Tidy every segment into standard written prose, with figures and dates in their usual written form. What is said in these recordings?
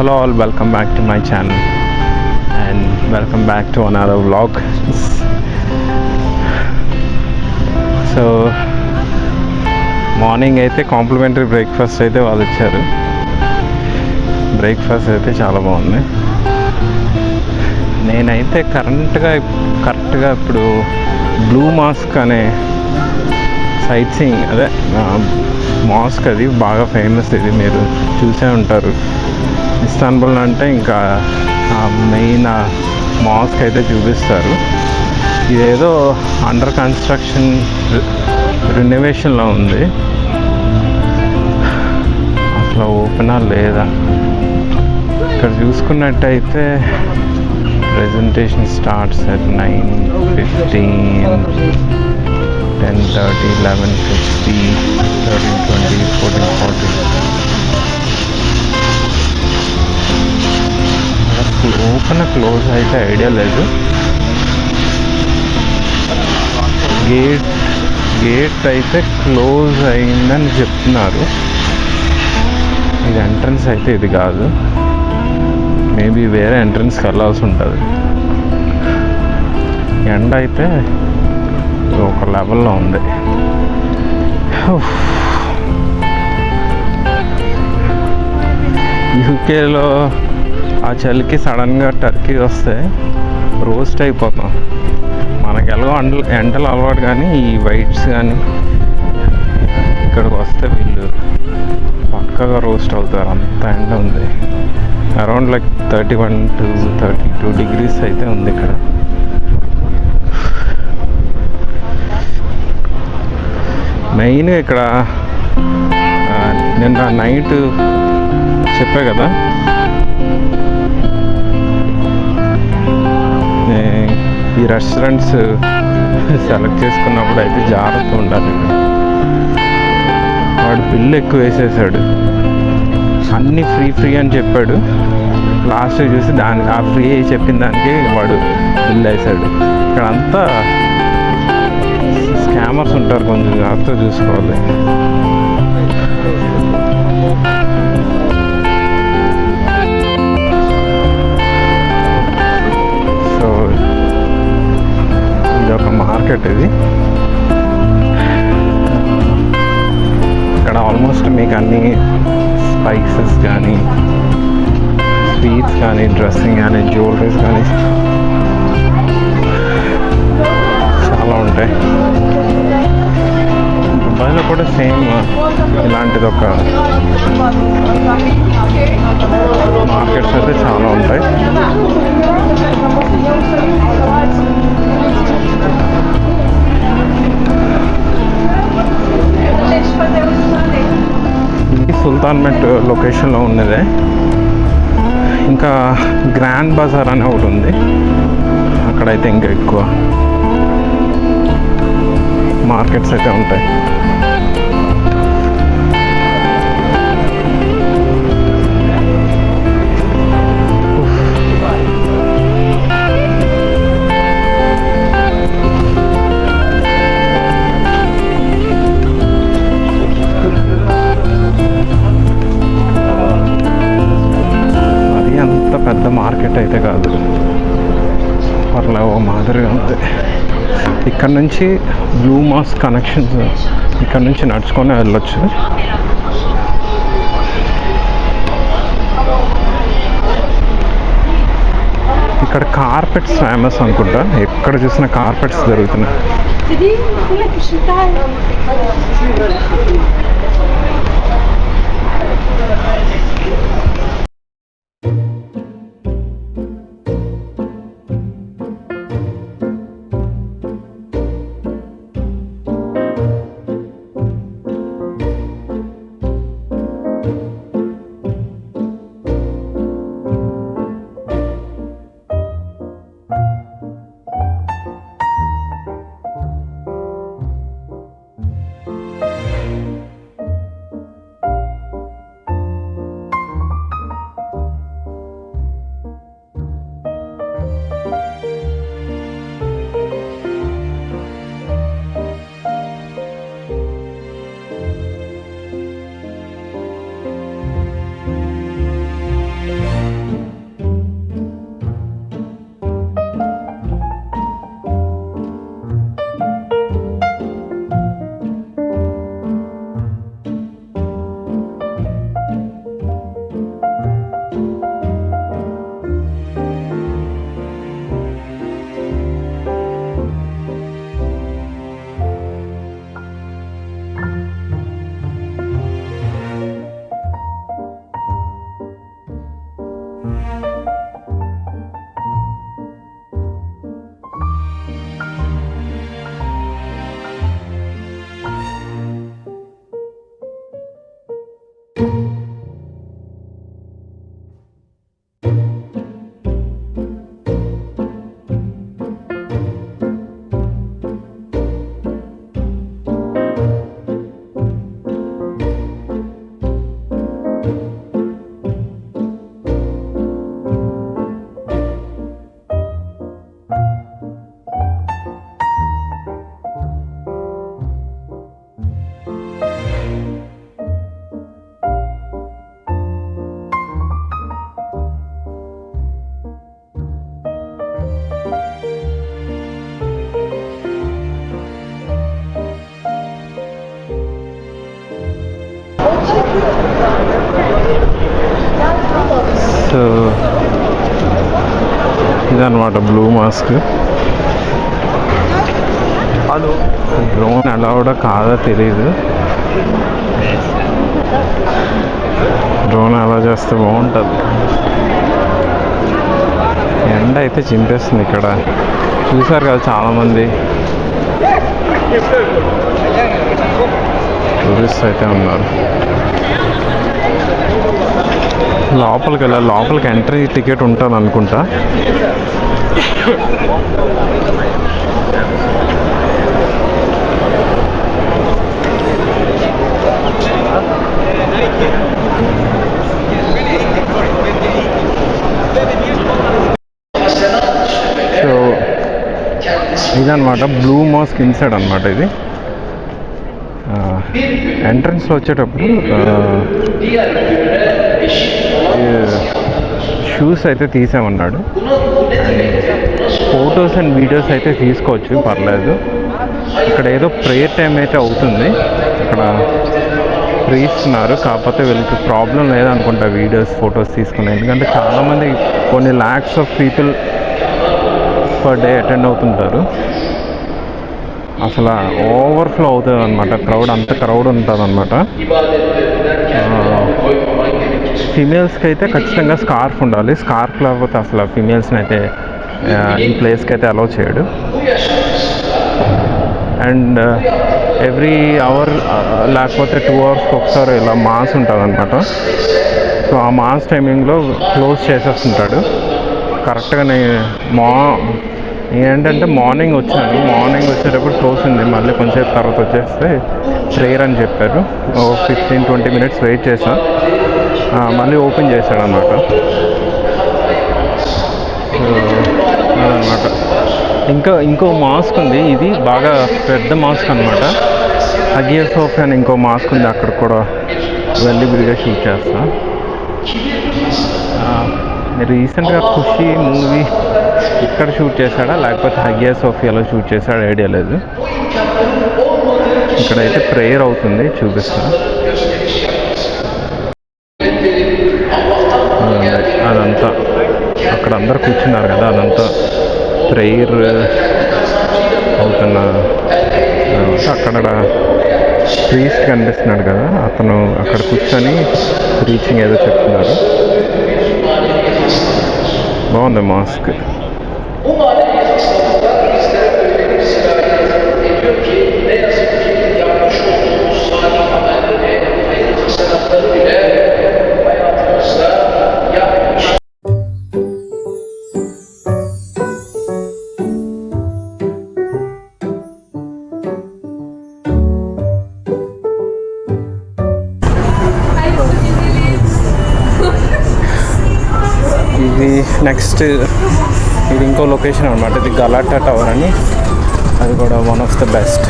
Hello all, welcome back to my channel and welcome back to another vlog. So morning అయితే complementary breakfast అయితే వాళ్ళు ఇచ్చారు. Breakfast అయితే చాలా బాగుంది. నేనైతే కరెక్ట్గా ఇప్పుడు బ్లూ మాస్క్ అనే సైట్ సీయింగ్, అదే మాస్క్, అది బాగా ఫేమస్. ఇది మీరు చూసే ఉంటారు. ఇస్తాన్బుల్ అంటే ఇంకా మెయిన్ మాస్క్ అయితే చూపిస్తారు. ఇదేదో అండర్ కన్స్ట్రక్షన్ రెనోవేషన్లో ఉంది. అసలు ఓపెనా లేదా? ఇక్కడ చూసుకున్నట్టయితే presentation starts at 9:15, 10:30, 11:50, 13:20, 14:40. Open close అయితే ఐడియా లేదు. గేట్ అయితే క్లోజ్ అయిందని చెప్తున్నారు. ఇది ఎంట్రన్స్ అయితే ఇది కాదు, మేబీ వేరే ఎంట్రన్స్కి వెళ్ళాల్సి ఉంటుంది. ఎండ అయితే ఒక లెవెల్లో ఉంది. యూకేలో ఆ చలికి సడన్గా టర్కీ వస్తే రోస్ట్ అయిపోతాం. మనకి ఎలాగో ఎండలు అలవాటు, కానీ ఈ వైట్స్ కానీ ఇక్కడికి వస్తే వీళ్ళు పక్కగా రోస్ట్ అవుతారు. అంత ఎండ ఉంది. అరౌండ్ 31 to 32 degrees అయితే ఉంది ఇక్కడ. మెయిన్ ఇక్కడ నిన్న నైట్ చెప్పా కదా, ఈ రెస్టారెంట్స్ సెలెక్ట్ చేసుకున్నప్పుడు అయితే జాగ్రత్త ఉండాలి. వాడు బిల్లు ఎక్కువ వేసేసాడు. అన్నీ ఫ్రీ అని చెప్పాడు. లాస్ట్ చూసి ఆ ఫ్రీ చెప్పిన దానికి వాడు బిల్లు వేసాడు. ఇక్కడ అంతా స్కామర్స్ ఉంటారు, కొంచెం జాగ్రత్త చూసుకోవాలి. సో ఇది ఒక మార్కెట్. ఇది ఇక్కడ ఆల్మోస్ట్ మీకు అన్ని స్పైసెస్ కానీ, స్వీట్స్ కానీ, డ్రెస్సింగ్ కానీ, జ్యువెలరీస్ కానీ చాలా ఉంటాయి. దుబాయ్లో కూడా సేమ్ ఇలాంటిది ఒక మార్కెట్స్ అయితే చాలా ఉంటాయి. ఇది సుల్తాన్మెట్ లొకేషన్లో ఉన్నదే. ఇంకా గ్రాండ్ బజార్ అని ఒకటి ఉంది, అక్కడైతే ఇంకా ఎక్కువ మార్కెట్స్ అయితే ఉంటాయి. అది అంత పెద్ద మార్కెట్ అయితే కాదు, పర్లే ఓ మాదిరిగా ఉంది. ఇక్కడ నుంచి బ్లూ మాస్క్ కనెక్షన్స్, ఇక్కడ నుంచి నడుచుకొని వెళ్ళొచ్చు. ఇక్కడ కార్పెట్స్ ఫేమస్ అనుకుంటా, ఎక్కడ చూసిన కార్పెట్స్ దొరుకుతున్నాయి. సో ఇదన్నమాట బ్లూ మాస్క్. డ్రోన్ అలౌడా కాదో తెలీదు. డ్రోన్ అలా చేస్తే బాగుంటుంది. ఎండ అయితే చింపేస్తుంది ఇక్కడ. చూసారు కదా చాలామంది టూరిస్ట్ అయితే ఉన్నారు. లోపలికి వెళ్ళాలి. లోపలికి ఎంట్రీ టికెట్ ఉంటుంది అనుకుంటా. సో ఇదన్నమాట బ్లూ మాస్క్ ఇన్సైడ్ అనమాట. ఇది ఎంట్రన్స్లో వచ్చేటప్పుడు షూస్ అయితే తీసామన్నాడు. ఫొటోస్ అండ్ వీడియోస్ అయితే తీసుకోవచ్చు, పర్లేదు. ఇక్కడ ఏదో ప్రేయర్ టైం అయితే అవుతుంది. ఇక్కడ ప్రీస్తున్నారు, కాకపోతే వీళ్ళకి ప్రాబ్లం లేదనుకుంటా వీడియోస్ ఫొటోస్ తీసుకున్నాయి. ఎందుకంటే చాలామంది కొన్ని lakhs of people per day attend అవుతుంటారు. అసలు ఓవర్ఫ్లో అవుతుంది అనమాట. క్రౌడ్ అంత క్రౌడ్ ఉంటుంది అనమాట. ఫిమేల్స్కి అయితే ఖచ్చితంగా స్కార్ఫ్ ఉండాలి. స్కార్ఫ్ లేకపోతే అసలు ఫిమేల్స్ని అయితే ఈ ప్లేస్కి అయితే అలౌ చేయడు. అండ్ ఎవ్రీ అవర్ లేకపోతే 2 అవర్స్కి ఒకసారి ఇలా మాస్ ఉంటుంది అనమాట. సో ఆ మాస్ టైమింగ్లో క్లోజ్ చేసేస్తుంటాడు. కరెక్ట్గా ఏంటంటే మార్నింగ్ వచ్చేటప్పుడు క్లోజ్ ఉంది. మళ్ళీ కొంచెం తర్వాత వచ్చేస్తే ప్రేయర్ అని చెప్పారు. 15-20 మినిట్స్ వెయిట్ చేసాం. మళ్ళీ ఓపెన్ చేశాడు అన్నమాట. అదనమాట. ఇంకో మాస్క్ ఉంది. ఇది బాగా పెద్ద మాస్క్ అనమాట. హగియా సోఫియా అని ఇంకో మాస్క్ ఉంది. అక్కడ కూడా వెళ్ళి వీడియో షూట్ చేస్తా. రీసెంట్గా ఖుషి మూవీ ఇక్కడ షూట్ చేశాడా లేకపోతే హగియా సోఫియాలో షూట్ చేశాడా ఐడియా లేదు. ఇక్కడైతే ప్రేయర్ అవుతుంది, చూపిస్తా. అదంతా అక్కడ అందరు కూర్చున్నారు కదా, అదంతా ప్రేయర్ అవుతున్న. అక్కడ ప్రీస్ట్ కనిపిస్తున్నాడు కదా, అతను అక్కడ కూర్చొని రీచింగ్ ఏదో చెప్తున్నారు. బాగుంది మాస్క్. నెక్స్ట్ ఇది ఇంకో లొకేషన్ అనమాట. ఇది గలాటా టవర్ అని. అది కూడా one of the best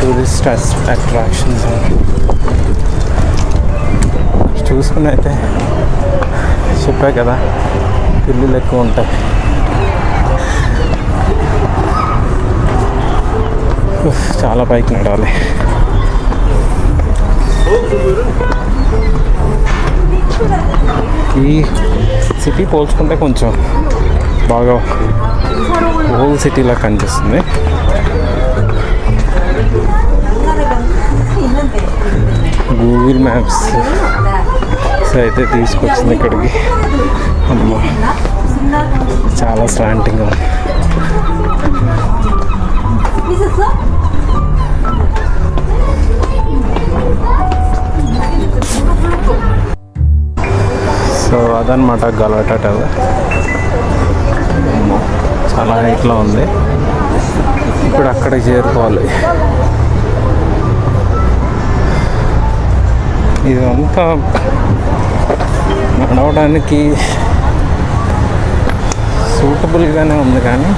tourist attractions. చూసుకుని అయితే చెప్పా కదా, పిల్లులు ఎక్కువ ఉంటాయి. చాలా పైకి నడాలి. ఈ సిటీ పోల్చుకుంటే కొంచెం బాగా హోల్ సిటీలా కనిపిస్తుంది. గూగుల్ మ్యాప్స్ అయితే తీసుకొచ్చింది ఇక్కడికి. అమ్మా, చాలా స్లాంటింగ్ ఉంది. సో అదనమాట గలాటా టవర్. చాలా హైట్లో ఉంది. ఇప్పుడు అక్కడికి చేరుకోవాలి. ఇదంతా నడవడానికి సూటబుల్గానే ఉంది, కానీ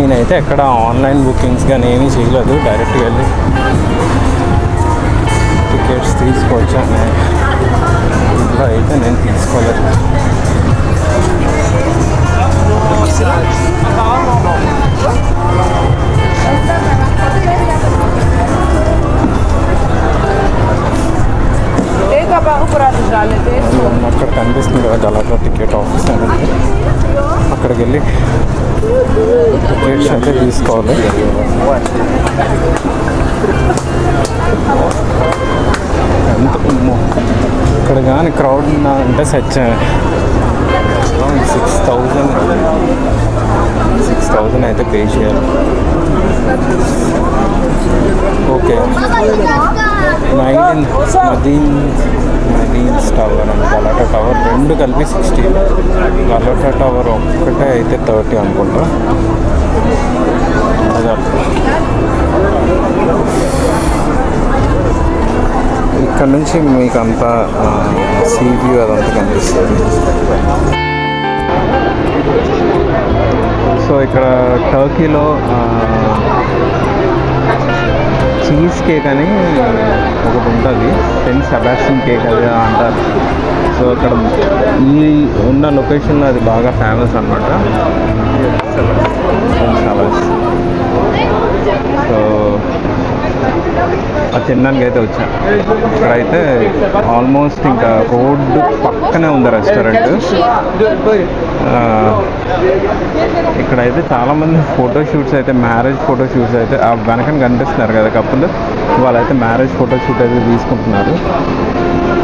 నేనైతే ఎక్కడ ఆన్లైన్ బుకింగ్స్ కానీ ఏమీ చేయలేదు, డైరెక్ట్గా వెళ్ళి టికెట్స్ తీసుకోవచ్చు అనే ఇంట్లో అయితే నేను తీసుకోలేదు. అక్కడ కనిపిస్తుంది కదా గలాటా టికెట్ ఆఫీస్ అనేది, అక్కడికి వెళ్ళి టికెట్స్ అయితే తీసుకోవాలి. ఎంత ఇక్కడ కానీ క్రౌడ్ ఉన్నా అంటే సచ్చాను. 6,000 అయితే పే చేయాలి. Okay, మదీన్స్ tower and Galatta tower రెండు కలిపి 60. గలాటా టవర్ ఒక్కటే అయితే 30 అనుకుంటా. ఇక్కడ నుంచి మీకు అంతా సీ వ్యూ అదంతా కనిపిస్తుంది. సో ఇక్కడ టర్కీలో చీజ్ కేక్ అని ఒకటి ఉంటుంది, సెయింట్ సెబాస్టియన్ కేక్ అది అంటారు. సో అక్కడ ఈ ఉన్న లొకేషన్లో అది బాగా ఫేమస్ అన్నమాట, సెయింట్ సెబాస్టియన్. సో అది తినడానికి అయితే వచ్చా. ఇక్కడైతే ఆల్మోస్ట్ ఇంకా రోడ్డు పక్కనే ఉంది రెస్టారెంట్. ఇక్కడైతే చాలామంది ఫోటోషూట్స్ అయితే, మ్యారేజ్ ఫోటోషూట్స్ అయితే ఆ వెనకన కనిపిస్తున్నారు కదా కప్పులు, వాళ్ళైతే మ్యారేజ్ ఫోటోషూట్ అయితే తీసుకుంటున్నారు.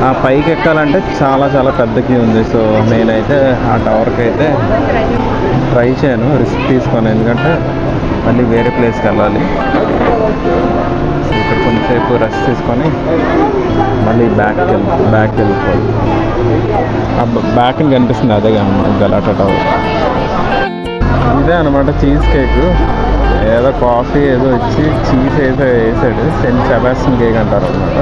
ఆ పైకి ఎక్కాలంటే చాలా చాలా పెద్ద క్యూ ఉంది. సో నేనైతే ఆ టవర్కి అయితే ట్రై చేయను, రిస్క్ తీసుకొని, ఎందుకంటే మళ్ళీ వేరే ప్లేస్కి వెళ్ళాలి. ఇక్కడ కొంచెంసేపు రెస్ట్ తీసుకొని మళ్ళీ బ్యాక్ వెళ్ళిపోవాలి. ఆ బ్యాక్ని కనిపిస్తుంది అదే గలాటా టవర్. ఇదే అనమాట చీజ్ కేక్. ఏదో కాఫీ ఏదో ఇచ్చి చీజ్ అయితే వేసాడు, సెయింట్ సెబాస్టియన్ కేక్ అంటారు అనమాట.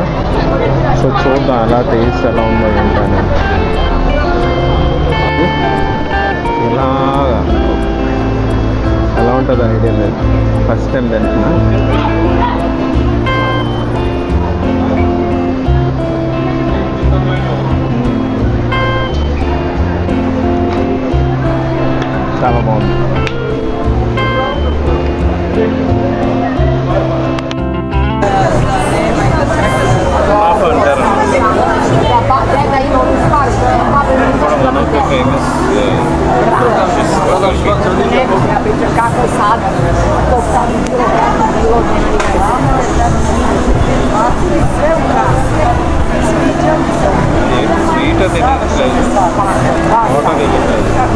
సో చూద్దాం అలా టేస్ట్ ఎలా ఉందో ఏంటని. ఇలాగా ఎలా ఉంటుందో ఐడియా లేదు, ఫస్ట్ టైం తింటున్నా. చాలా బాగుంది. Famous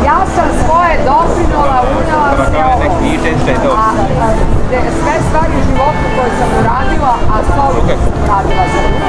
Ja sam svoje doprinula, unijela sve stvari u životu koje sam uradila, a stolu sam uradila za ruke.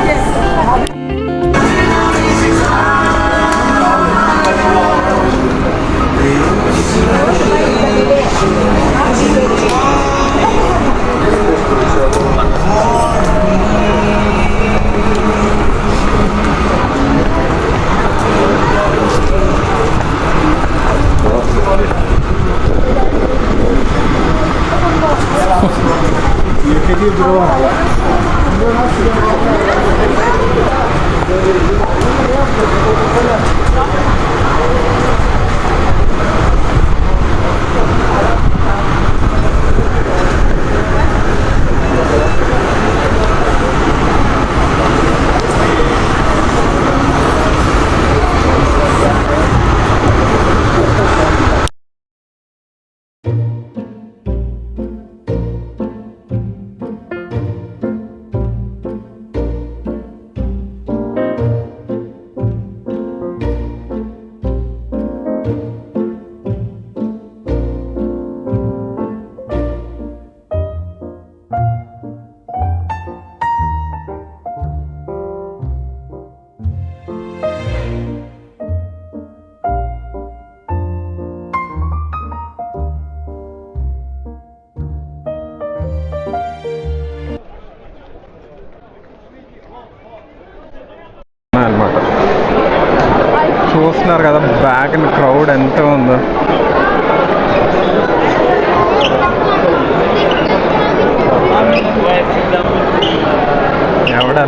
చూస్తున్నారు కదా బ్యాక్ క్రౌడ్ ఎంత ఉందో.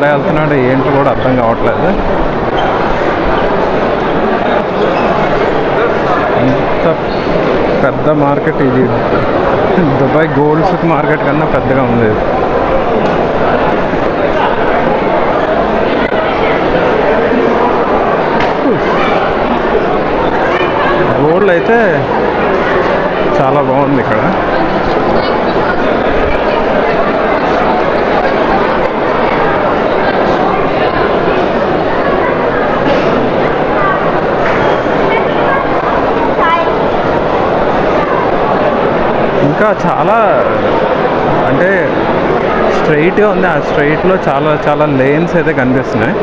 ఎలా వెళ్తున్నాడో ఏంటో కూడా అర్థం కావట్లేదు. ఇంత పెద్ద మార్కెట్ ఇది దుబాయ్ గోల్డ్ సూక్ మార్కెట్ కన్నా పెద్దగా ఉంది ఇది. గోల్డ్ అయితే చాలా బాగుంది ఇక్కడ. ఇంకా చాలా అంటే స్ట్రైట్గా ఉంది. ఆ స్ట్రైట్లో చాలా చాలా లేన్స్ అయితే కనిపిస్తున్నాయి.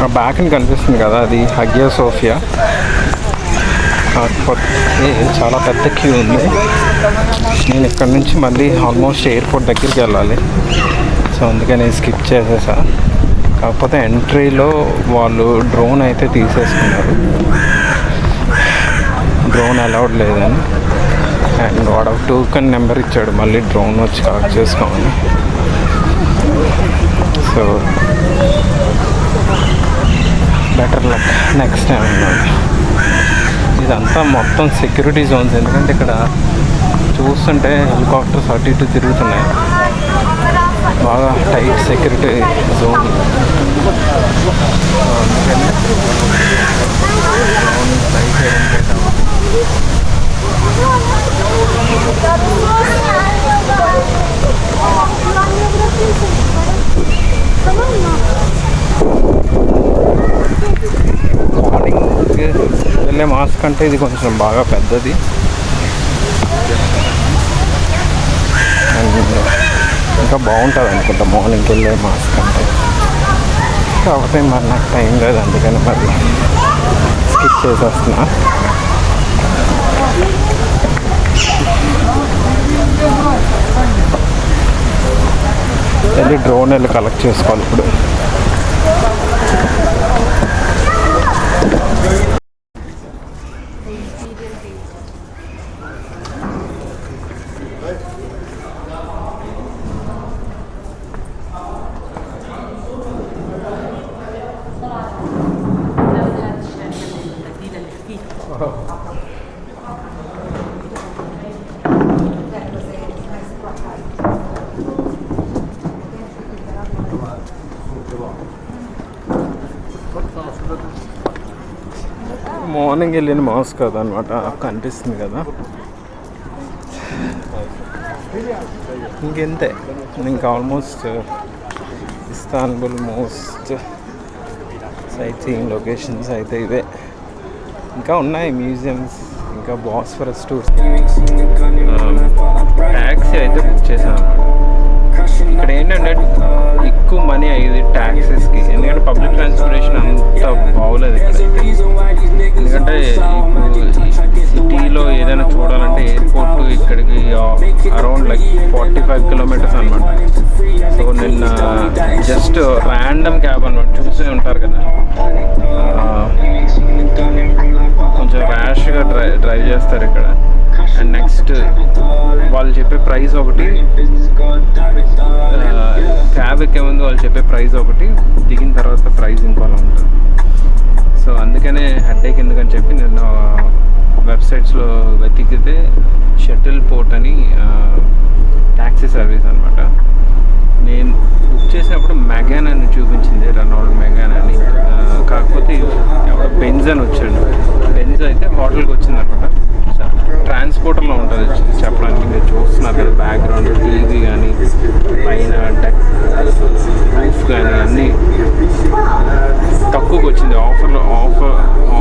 ఆ బ్యాక్ని కనిపిస్తుంది కదా, అది హగియా సోఫియా. కాకపోతే చాలా పెద్ద క్యూ ఉంది. నేను ఇక్కడ నుంచి మళ్ళీ ఆల్మోస్ట్ ఎయిర్పోర్ట్ దగ్గరికి వెళ్ళాలి. సో అందుకని స్కిప్ చేసేసా. కాకపోతే ఎంట్రీలో వాళ్ళు డ్రోన్ అయితే తీసేసుకున్నారు, డ్రోన్ అలౌడ్ లేదని. అండ్ వాడు టోకెన్ నెంబర్ ఇచ్చాడు, మళ్ళీ డ్రోన్ వచ్చి కలెక్ట్ చేసుకోమని. So better luck next time అన్నమాట. ఇదంతా మొత్తం సెక్యూరిటీ జోన్స్, ఎందుకంటే ఇక్కడ చూస్తుంటే హెలికాప్టర్స్ అటు ఇటు తిరుగుతున్నాయి. బాగా టైట్ సెక్యూరిటీ జోన్. అందుకని సైడ్ చేయడానికి మార్నింగ్ వెళ్ళే మాస్క్ అంటే ఇది కొంచెం బాగా పెద్దది. ఇంకా బాగుంటుంది అనుకుంటా మార్నింగ్కి వెళ్ళే మాస్క్ అంటే. కాకపోతే మరి నాకు టైం లేదు, అందుకని మరి స్కిప్ చేసేస్తున్నా. వెళ్ళి డ్రోన్ వెళ్ళి కలెక్ట్ చేసుకోవాలి ఇప్పుడు. మార్నింగ్ వెళ్ళిన మాస్క్ కదా అనమాట, కనిపిస్తుంది కదా. ఇంకెంతే, ఇంకా almost Istanbul most sight seeing locations అయితే ఇవే. ఇంకా ఉన్నాయి మ్యూజియంస్, ఇంకా బాస్ఫరస్ టూర్స్. ట్యాక్సీ అయితే బుక్ చేశాను అనమాట. ఇక్కడ ఏంటంటే ఎక్కువ మనీ అయ్యేది ట్యాక్సీస్కి, ఎందుకంటే పబ్లిక్ ట్రాన్స్పోర్టేషన్ అంత బాగోలేదు ఇక్కడ అయితే. ఎందుకంటే సిటీలో ఏదైనా చూడాలంటే ఎయిర్పోర్ట్ ఇక్కడికి అరౌండ్ లైక్ 45 కిలోమీటర్స్ అనమాట. సో నిన్న జస్ట్ ర్యాండమ్ క్యాబ్ అనమాట, చూసే ఉంటారు కదా, కొంచెం ర్యాష్గా డ్రైవ్ చేస్తారు ఇక్కడ. అండ్ నెక్స్ట్ వాళ్ళు చెప్పే ప్రైస్ ఒకటి, క్యాబ్ ఎక్కే ముందు వాళ్ళు చెప్పే ప్రైస్ ఒకటి, దిగిన తర్వాత ప్రైస్ ఇంకోలా ఉంటుంది. సో అందుకనే హెడ్ఏక్ ఎందుకని చెప్పి నేను వెబ్సైట్స్లో వెతికితే షటిల్ పోర్ట్ అని ట్యాక్సీ సర్వీస్ అనమాట. నేను బుక్ చేసినప్పుడు మెగాన్ అని చూపించింది, రెనాల్డ్ మెగాన్ అని. కాకపోతే ఎవడో బెంజ్ అని వచ్చాడు. బెంజ్ అయితే హోటల్కి వచ్చింది అనమాట. ట్రాన్స్పోర్టర్లో ఉంటుంది చెప్పడానికి. మీరు చూస్తున్నారు కదా బ్యాక్గ్రౌండ్, టీవీ కానీ పైన డెక్ రూఫ్ కానీ అన్నీ తక్కువకి వచ్చింది.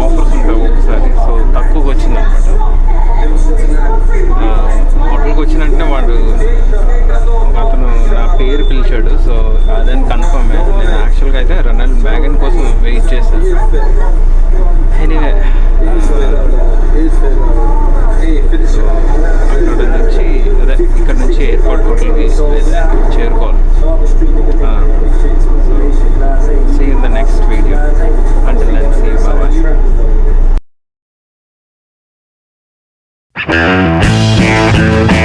ఆఫర్స్ ఉంటాయి ఒకసారి, సో తక్కువకి వచ్చింది అనమాట. హోటల్కి వచ్చినట్టే వాడు అతను నా పేరు పిలిచాడు. సో అదని కన్ఫర్మ్ అయ్యాను. నేను యాక్చువల్గా అయితే రెనాల్డ్ మెగాన్ కోసం వెయిట్ చేశాను. ఎనీవే అక్కడ నుంచి ఇక్కడ నుంచి ఎయిర్పోర్ట్ హోటల్కి చేరుకోవాలి. See you in the next video. Until then, see you. Bye-bye.